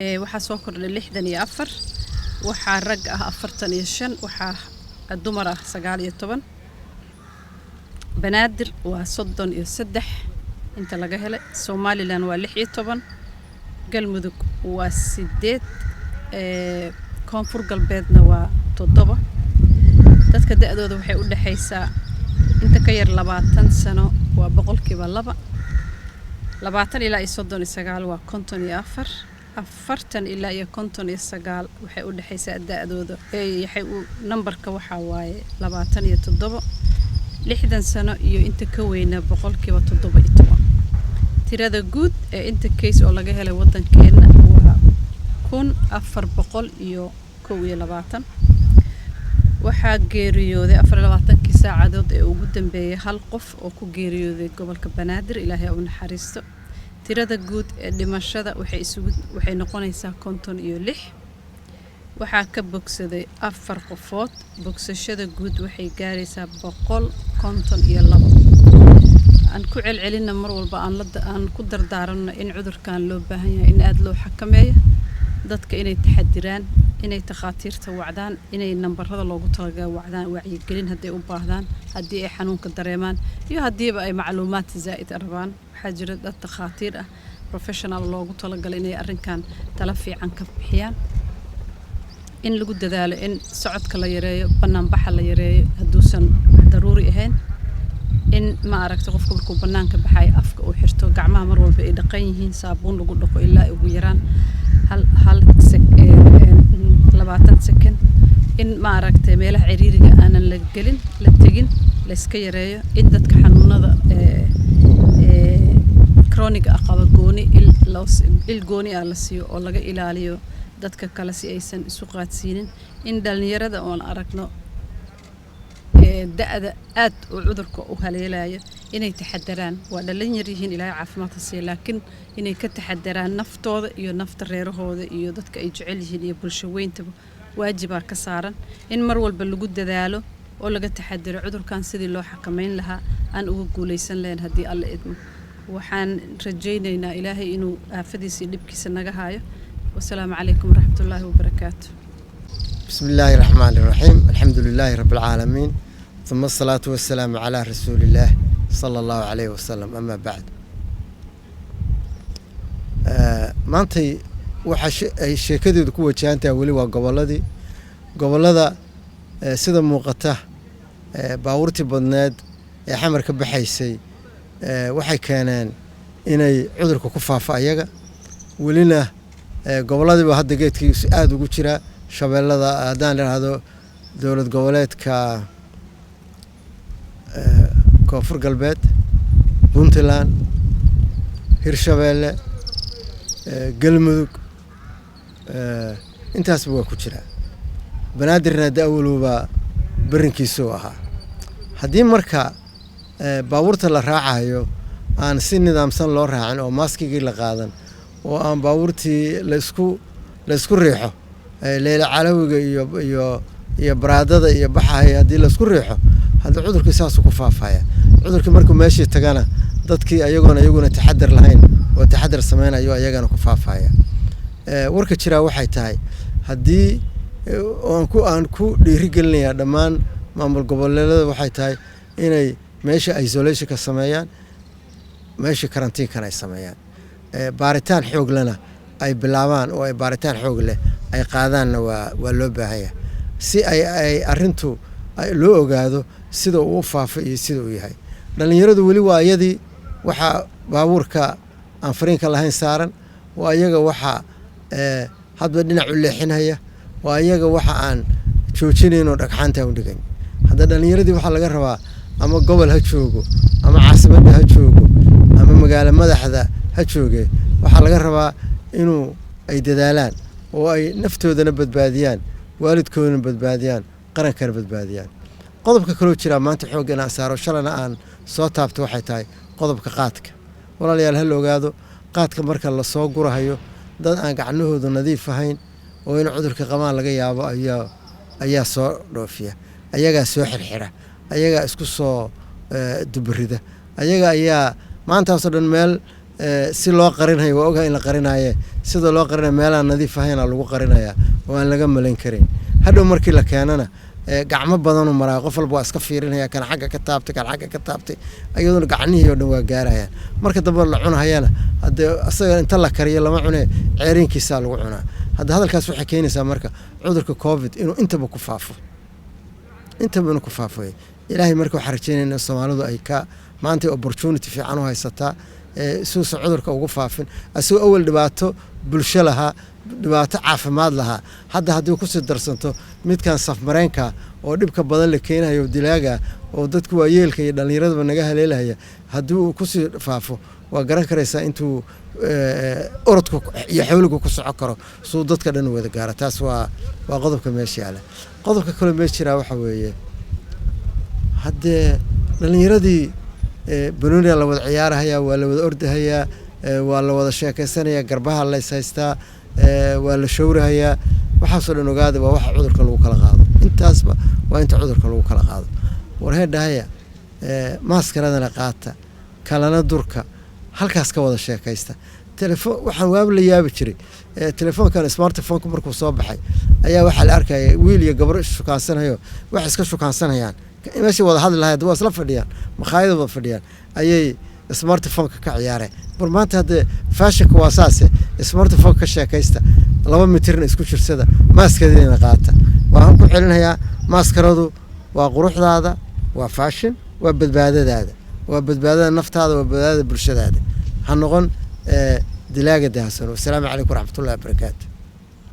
waxaa soo kordhay 64 waxaa rag ah 45 waxaa dumar ah 19 banaadir waa 33 inta laga helay Somaliland waa 16 galmudug waa 8 koonfur galbeedna waa 7 dadka da'dooda waxay u dhaxaysaa inta ka yar 20 sano waa boqolkiiba 2 20 ilaa 39 waa 54 afartan ilaa iyo 59 waxay u dhaxaysaa da'dooda waxay numberka waxa waaye 27 60 sano iyo inta ka weyna boqolkiiba 17 tirada guud ee inta case oo laga helay wadankeena waa 1421 waxaa geeriyooday 24 saacadood ee ugu dambeeyay hal qof oo ku geeriyooday gobolka Banaadir Ilaahay u naxariisto tirada guud ee dhimashada waxay noqonaysaa 56 waxaa ka bogsaday 4 qofood bogsashada guud waxay gaaraysaa 152 aan ku celcelinna mar walba aan ku dardaaranno in cudurkan loo baahan yahay in aad loo xakameeyo dadka inay taxadiraan inay takhaatiirta wacdaan inay nambarada loogu talagalay wacdaan wacyigelin haday u baahdaan hadii ay xanuunka dareemaan iyo hadiiba ay macluumaad zaa'id rabaan waxaa jira dad takhaatiir ah professional loogu talagalay inay arrinkan tala fiican ka bixiyaan in lagu dadaalo in socodka la yareeyo banaanbaxa la yareeyo haduusan daruuri ahayn in ma aragto qofka markuu banaanka baxay afka uu xirto gacmaha mar walba ay dhaqan yihiin saabuun lagu dhaqo ilaa ugu yaraan hal 20 second in ma aragtay meelaha ciriiriga aanan la gelin la tagin la iska yareeyo in dadka xanuunada chronic aqaba gooni il gooni la siiyo oo laga ilaaliyo dadka kale si aysan isu qaadsiinin in dhalinyarada oo aragno da'da aad oo cudurka u haleelayo inay taxadaraan waa dhalinyar yihiin Ilaahay caafimaad ha siiyo laakiin inay ka taxadaraan naftooda iyo nafta reerahooda iyo dadka ay jecel yihiin iyo bulsho weyntaba waajib ka saaran in mar walba lagu dadaalo oo laga taxadaro cudurkan sidii loo xakameyn lahaa aan uga guuleysan leen hadii alla idmo waxaan rajaynaynaa Ilaahay inuu aafadiisa iyo dhibkiisa naga haayo والسلام عليكم ورحمة الله وبركاته بسم الله الرحمن الرحيم الحمد لله رب العالمين ثم الصلاة والسلام على رسول الله صلى الله عليه وسلم أما بعد maantay waxa ay sheekadeedu ku wajahantahay wali waa gobolada sida muuqata baawurti badneed ee xamar ka baxaysay waxay keeneen inay cudurka ku faafo ayaga walina goboladiiba hadda geedkiisu aad ugu jira shabeellada hadaan raado dawlad goboleedka koonfur galbeed Puntland Hirshabeelle galmudug intaas waa ku jira banaadirna daawluba barinkiisu ahaa hadii marka baawurta la raacayo aan si nidaamsan loo raacin oo maskigii la qaadan oo aan baawurtii la isku riixo leela calawiga iyo baraadada iyo baxay hadii la isku riixo hada cudurku saas ku faafaya cudurku markuu meeshii tagana dadkii ayaguna taxadar lahayn oo taxadar sameynayo ayagana ku faafaya warka jira waxay tahay hadii aan ku dhiirigelinayaa dhammaan maamul goboleedyada waxay tahay inay meesha isolation ka sameeyaan meesha quarantine ay sameeyaan baaritaan xoog lana ay bilaabaan oo ay baaritaan xoog leh ay qaadaanna waa loo baahan yahay si ay arintu loo ogaado sida uu faafo iyo sida uu yahay dhalinyaradu wali waa ayadii waxa baabuurka aan fariinka lahayn saaran waa ayaga waxa hadba dhinac u leexinaya waa ayaga waxa aan joojinayno dhagxaanta u dhigan hada dhalinyaradii waxa laga rabaa ama gobol ha joogo ama caasimada ha joogo ama magaalo madaxda ha jooge waxa laga rabaa inuu ay dadaalaan oo ay naftoodana badbaadiyaan waalidkoodana badbaadiyaan qarankana badbaadiyaan qodobka kale oo jira maanta xoog inaan saaro shalana aan soo taabto waxay tahay qodobka qaadka walaalayaal hal ogaado qaadka marka la soo gurahayo dad aan gacnahoodu nadiif ahayn oo in cudurka qabaan laga yaabo ayaa soo dhoofiya ayaga soo xirxira ayaga isku soo dubrida ayaga ayaa maanta soo dhan meel si loo qarinayo waa ogahay in la qarinaye sida loo qarinayo meelaha nadiif ahayna lagu qarinaya oo aan laga malayn karin hadhow markii la keenana gacmo badan u maraa qof walba waa iska fiirinaya kan xagga ka taabtay kan xagga ka taabtay ayaduna gacnihii oo dhan waa gaarayaan marka dambe la cunahayana haddee asaga inta la kariyo lama cune ceerinkiisaa lagu cunaa hadda hadalkaas waxay keenaysaa marka cudurka covid inuu intaba ku faafo ilaahay marka waxaan rajaynaynaa Soomaalidu ay ka maanta opportunity fiican u haysataa suusa cudurka ugu faafin asoo awal dhibaato bulsho lahaa dhibaato caafimaad lahaa hadda haddii ku sii darsanto midkan safmareenka oo dhibka badan la keenayo dilaaga oo dadku waa yeelka iyo dhalinyarada naga haleelaya haddii uu ku sii faafo waa garan karaysaa intuu orodku iyo xawligu ku socon karo soo dadka dhan wada gaara taas waa qodobka meesha yaala qodobka kale meesha jira waxa weeye haddee dhalinyaradii banooni la wada ciyaarahaya waa la wada ordahayaa waa la wada sheekaysanaya garbaha la haystaa waa la showrahayaa waxaasoo dhan ogaada waa waxa cudurka lagu kala qaado intaasba waa inta cudurka lagu kala qaado warheedhahaya maaskaradana qaata kalana durka halkaas ka wada sheekaysta telefoon waxaan waab la yaabi jiray telefoonkan smartphone markuu soo baxay ayaa waxa la arkaya wiil iyo gabar shukansanayo wax iska shukansanayaan meeshii wada hadli lahayd waa isla fadhiyaan makhaayada wada fadhiyaan ayay smartphone ka ciyaareen bar maanta hadda fashion waa saase smartphone ka sheekaysta 2 mitirna isku jirsada maaskadeena qaata waxaan ku celinayaa maaskaradu waa quruxdaada waa fashion waa badbaadadaada waa badbaadada naftaada waa badbaadada bulshadaada ha noqon dilaaga daahsan. Assalaamu calaykum waraxmatullaahi wabarakaatuh.